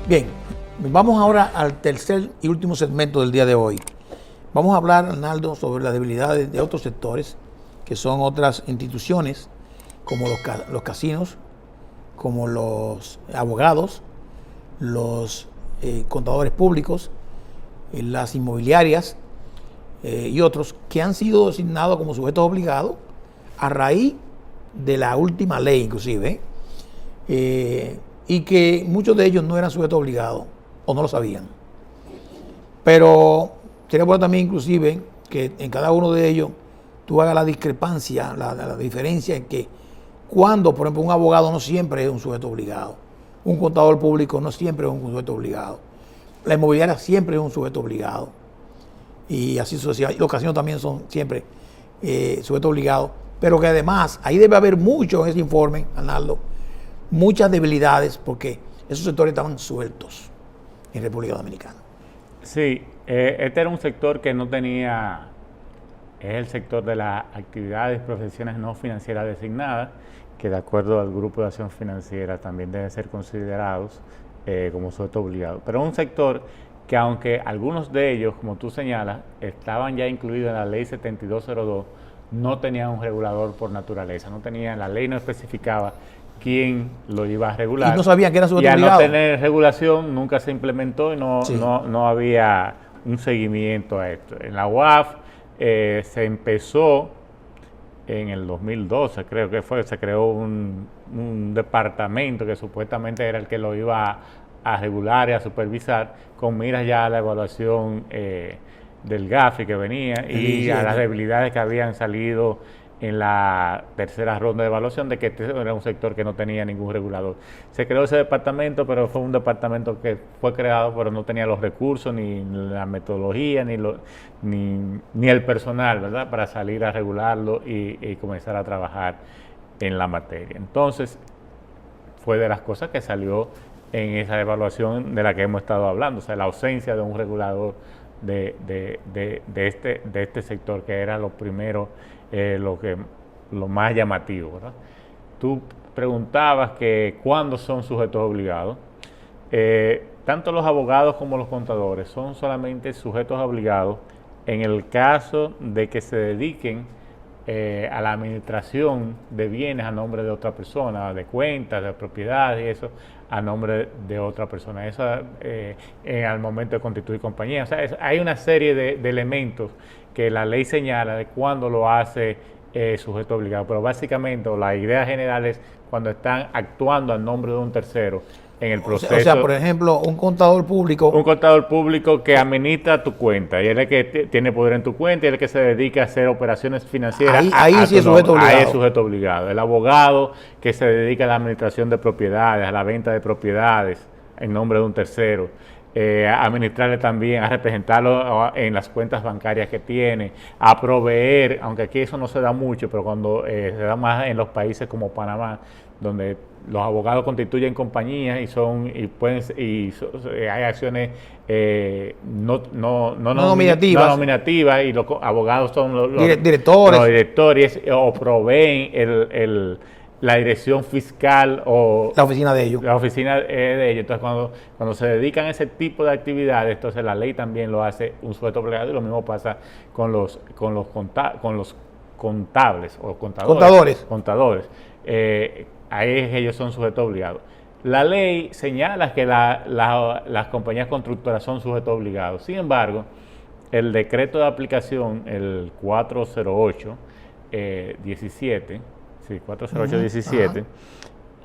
Bien, vamos ahora al tercer y último segmento del día de hoy. Vamos a hablar, Arnaldo, sobre las debilidades de otros sectores, que son otras instituciones, como los casinos, como los abogados, los contadores públicos, las inmobiliarias y otros, que han sido designados como sujetos obligados a raíz de la última ley, inclusive, y que muchos de ellos no eran sujetos obligados o no lo sabían. Pero sería bueno también, inclusive, que en cada uno de ellos tú hagas la discrepancia, la diferencia en que cuando, por ejemplo, un abogado no siempre es un sujeto obligado, un contador público no siempre es un sujeto obligado, la inmobiliaria siempre es un sujeto obligado, y así sucesivamente. Los casinos también son siempre sujetos obligados, pero que además ahí debe haber mucho en ese informe, Arnaldo, muchas debilidades, porque esos sectores estaban sueltos en República Dominicana. Sí, este era un sector que no tenía, es el sector de las actividades y profesiones no financieras designadas, que de acuerdo al Grupo de Acción Financiera también deben ser considerados como sujetos obligados. Pero un sector que, aunque algunos de ellos, como tú señalas, estaban ya incluidos en la Ley 7202, no tenían un regulador por naturaleza, la ley no especificaba quién lo iba a regular. Y no sabían que era sujeto obligado. Y al no tener regulación, nunca se implementó y no había un seguimiento a esto. En la UAF se empezó en el 2012, creo que fue, se creó un departamento que supuestamente era el que lo iba a regular y a supervisar, con miras ya a la evaluación del GAFI que venía y a las debilidades que habían salido en la tercera ronda de evaluación, de que este era un sector que no tenía ningún regulador. Se creó ese departamento, pero fue un departamento que fue creado, pero no tenía los recursos, ni la metodología, ni el personal, ¿verdad?, para salir a regularlo y comenzar a trabajar en la materia. Entonces, fue de las cosas que salió en esa evaluación de la que hemos estado hablando, o sea, la ausencia de un regulador de este sector, que era lo primero, lo más llamativo, ¿verdad? Tú preguntabas que cuándo son sujetos obligados. Tanto los abogados como los contadores son solamente sujetos obligados en el caso de que se dediquen a la administración de bienes a nombre de otra persona, de cuentas, de propiedades y eso a nombre de otra persona. Eso al momento de constituir compañía. O sea, hay una serie de elementos que la ley señala de cuándo lo hace sujeto obligado, pero básicamente la idea general es cuando están actuando a nombre de un tercero en el proceso. O sea, por ejemplo, un contador público. Un contador público que administra tu cuenta, y él es el que tiene poder en tu cuenta, y es el que se dedica a hacer operaciones financieras. Ahí sí es sujeto obligado. Ahí es sujeto obligado. El abogado que se dedica a la administración de propiedades, a la venta de propiedades en nombre de un tercero, a administrarle también, a representarlo en las cuentas bancarias que tiene, a proveer, aunque aquí eso no se da mucho, pero cuando se da más en los países como Panamá, donde los abogados constituyen compañías hay acciones no nominativas, y los abogados son los directores o proveen la dirección fiscal o la oficina de ellos. La oficina de ellos. Entonces, cuando se dedican a ese tipo de actividades, entonces la ley también lo hace un sujeto obligado, y lo mismo pasa con los contables o contadores. Ahí ellos son sujetos obligados. La ley señala que las compañías constructoras son sujetos obligados. Sin embargo, el decreto de aplicación, el 408-17, sí, 408-17,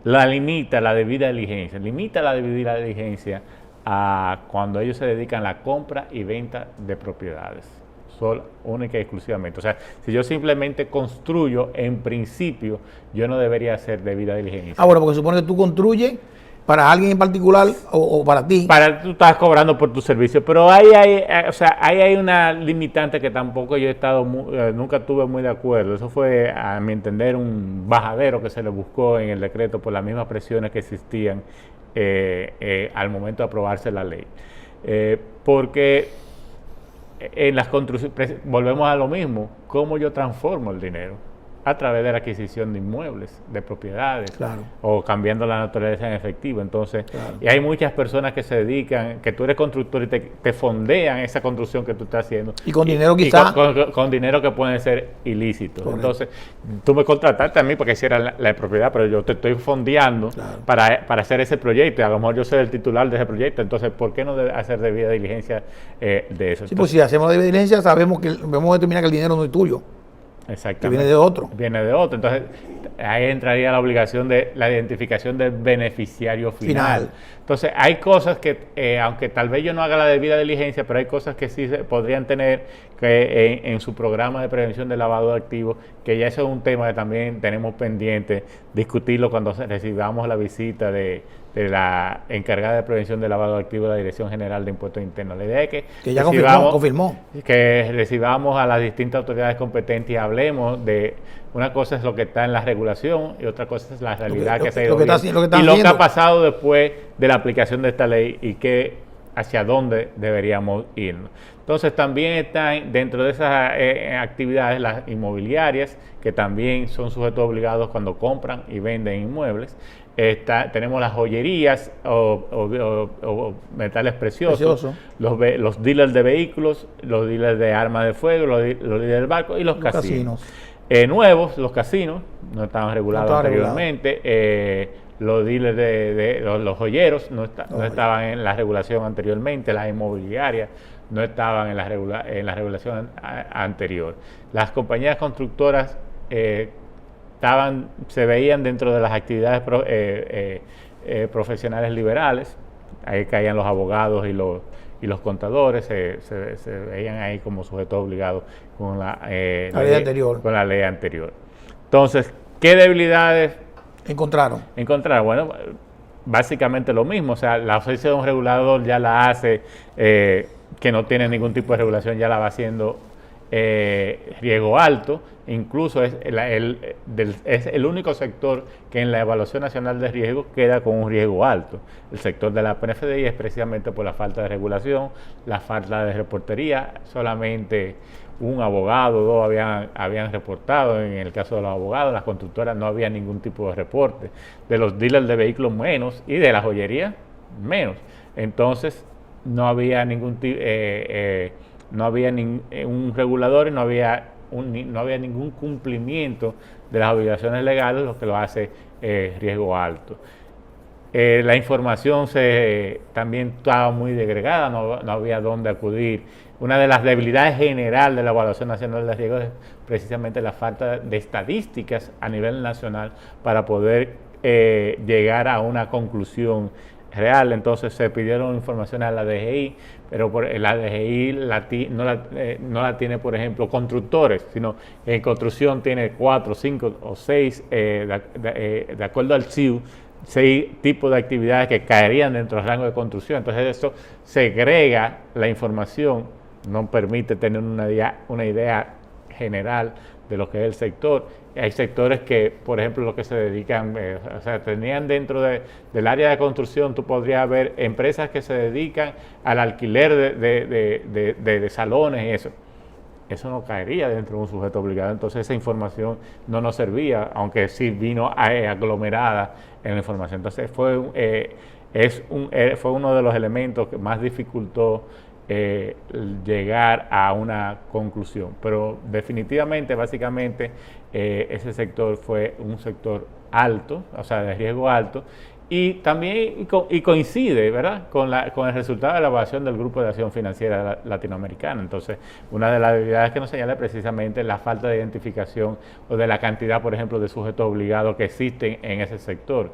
limita la debida diligencia a cuando ellos se dedican a la compra y venta de propiedades, única y exclusivamente. O sea, si yo simplemente construyo, en principio, yo no debería hacer debida diligencia. Bueno, porque supone que tú construyes para alguien en particular o para ti. Tú estás cobrando por tu servicio, pero ahí hay una limitante que tampoco yo nunca estuve muy de acuerdo. Eso fue, a mi entender, un bajadero que se le buscó en el decreto por las mismas presiones que existían al momento de aprobarse la ley. Porque en las construcciones, volvemos a lo mismo, ¿cómo yo transformo el dinero? a través de la adquisición de inmuebles, de propiedades, Claro. o cambiando la naturaleza en efectivo. Entonces, Claro. y hay muchas personas que se dedican, que tú eres constructor y te fondean esa construcción que tú estás haciendo. Y con dinero quizá. Con dinero que pueden ser ilícitos. Correcto. Entonces, tú me contrataste a mí porque hiciera la propiedad, pero yo te estoy fondeando Claro. para hacer ese proyecto. Y a lo mejor yo soy el titular de ese proyecto. Entonces, ¿por qué no hacer debida diligencia de eso? Sí, pues si hacemos la diligencia, sabemos que vamos a determinar que el dinero no es tuyo, Exactamente. que viene de otro. Viene de otro. Entonces, ahí entraría la obligación de la identificación del beneficiario final. Entonces, hay cosas que, aunque tal vez yo no haga la debida diligencia, pero hay cosas que sí se podrían tener que en su programa de prevención de lavado de activos, que ya eso es un tema que también tenemos pendiente discutirlo cuando recibamos la visita de la encargada de prevención de lavado de activos de la Dirección General de Impuestos Internos. La idea es Que ya confirmó. que recibamos a las distintas autoridades competentes y hablemos de una cosa es lo que está en la regulación y otra cosa es la realidad que se ha ido viendo y lo que ha pasado después de la aplicación de esta ley y hacia dónde deberíamos irnos. Entonces también están dentro de esas actividades las inmobiliarias, que también son sujetos obligados cuando compran y venden inmuebles. Tenemos las joyerías o metales preciosos, los dealers de vehículos, los dealers de armas de fuego, los dealers del barco y los casinos. Nuevos, los casinos, no estaban regulados anteriormente. Los dealers de los joyeros no estaban en la regulación anteriormente. Las inmobiliarias no estaban en la regulación anterior. Las compañías constructoras se veían dentro de las actividades profesionales liberales. Ahí caían los abogados y los contadores, se veían ahí como sujetos obligados con la ley anterior. Entonces, ¿qué debilidades encontraron? Bueno, básicamente lo mismo. O sea, la ausencia de un regulador ya la hace, que no tiene ningún tipo de regulación, ya la va haciendo riesgo alto. Incluso es el único sector que en la evaluación nacional de riesgo queda con un riesgo alto. El sector de la PNFDI es precisamente por la falta de regulación, la falta de reportería. Solamente un abogado o dos habían reportado. En el caso de los abogados, las constructoras no había ningún tipo de reporte. De los dealers de vehículos menos, y de la joyería menos. Entonces no había ningún un regulador y no había ningún cumplimiento de las obligaciones legales, lo que lo hace riesgo alto. La información también estaba muy degregada, no había dónde acudir. Una de las debilidades general de la Evaluación Nacional de Riesgos es precisamente la falta de estadísticas a nivel nacional para poder llegar a una conclusión real. Entonces se pidieron información a la DGI, pero la DGI no la tiene, por ejemplo, constructores, sino en construcción tiene 4, 5 o 6, de acuerdo al CIU, 6 tipos de actividades que caerían dentro del rango de construcción. Entonces eso segrega la información, no permite tener una idea general de lo que es el sector. Hay sectores que, por ejemplo, los que se dedican, tenían dentro del área de construcción, tú podrías ver empresas que se dedican al alquiler de salones y eso. Eso no caería dentro de un sujeto obligado. Entonces esa información no nos servía, aunque sí vino aglomerada en la información. Entonces fue uno de los elementos que más dificultó llegar a una conclusión. Pero definitivamente, básicamente, ese sector fue un sector alto, o sea, de riesgo alto, y también coincide, ¿verdad?, con el resultado de la evaluación del Grupo de Acción Financiera Latinoamericana. Entonces, una de las debilidades que nos señala es precisamente la falta de identificación o de la cantidad, por ejemplo, de sujetos obligados que existen en ese sector.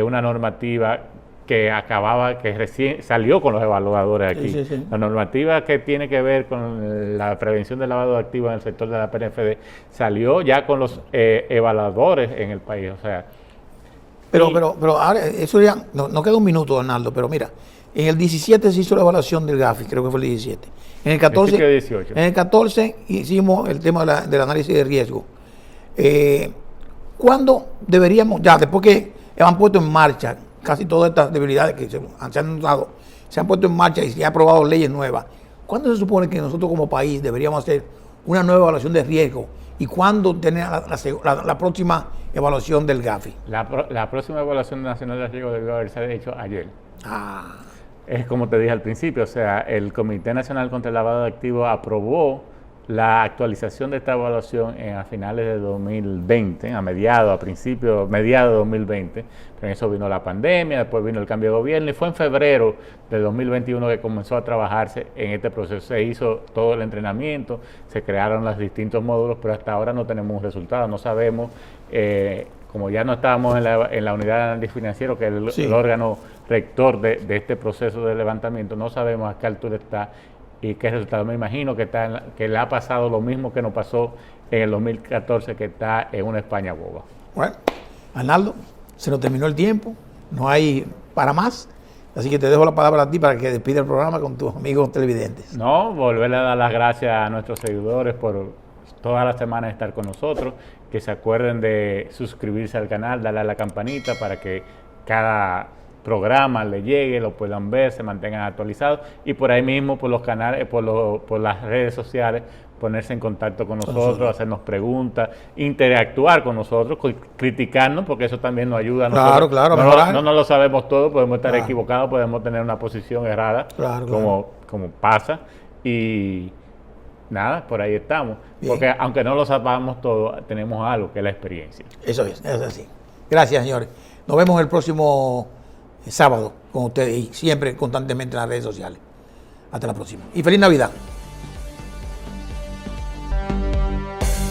Una normativa que recién salió con los evaluadores aquí. Sí. La normativa que tiene que ver con la prevención del lavado de activos en el sector de la PNFD salió ya con los evaluadores en el país. O sea, pero ahora, eso ya, no queda un minuto, Arnaldo, pero mira, en el 17 se hizo la evaluación del GAFI, creo que fue el 17. En el 14 hicimos el tema del análisis de riesgo. ¿Cuándo deberíamos, ya después que han puesto en marcha casi todas estas debilidades que se han dado, se han puesto en marcha y se han aprobado leyes nuevas, ¿cuándo se supone que nosotros como país deberíamos hacer una nueva evaluación de riesgo? ¿Y cuándo tener la próxima evaluación del Gafi? La próxima evaluación nacional de riesgo debió haberse hecho ayer. Ah, Es como te dije al principio, o sea, el Comité Nacional contra el Lavado de Activos aprobó la actualización de esta evaluación a finales de 2020, mediados de 2020, pero en eso vino la pandemia, después vino el cambio de gobierno y fue en febrero de 2021 que comenzó a trabajarse en este proceso. Se hizo todo el entrenamiento, se crearon los distintos módulos, pero hasta ahora no tenemos un resultado, no sabemos, como ya no estábamos en la unidad de análisis financiero, que es el órgano rector de este proceso de levantamiento, no sabemos a qué altura está y qué resultado. Me imagino que le ha pasado lo mismo que nos pasó en el 2014, que está en una España boba. Bueno, Arnaldo, se nos terminó el tiempo, no hay para más, así que te dejo la palabra a ti para que despida el programa con tus amigos televidentes. No, volverle a dar las gracias a nuestros seguidores por todas las semanas estar con nosotros, que se acuerden de suscribirse al canal, darle a la campanita para que cada programa le llegue, lo puedan ver, se mantengan actualizados y por ahí mismo por los canales, por las redes sociales, ponerse en contacto con nosotros, hacernos preguntas, interactuar con nosotros, criticarnos, porque eso también nos ayuda a nosotros. Claro, no lo sabemos todo, podemos estar equivocados, podemos tener una posición errada, como pasa, y nada, por ahí estamos. Bien. Porque aunque no lo sepamos todo, tenemos algo que es la experiencia. Eso es así. Gracias, señores. Nos vemos el próximo sábado con ustedes y siempre constantemente en las redes sociales. Hasta la próxima. Y feliz Navidad.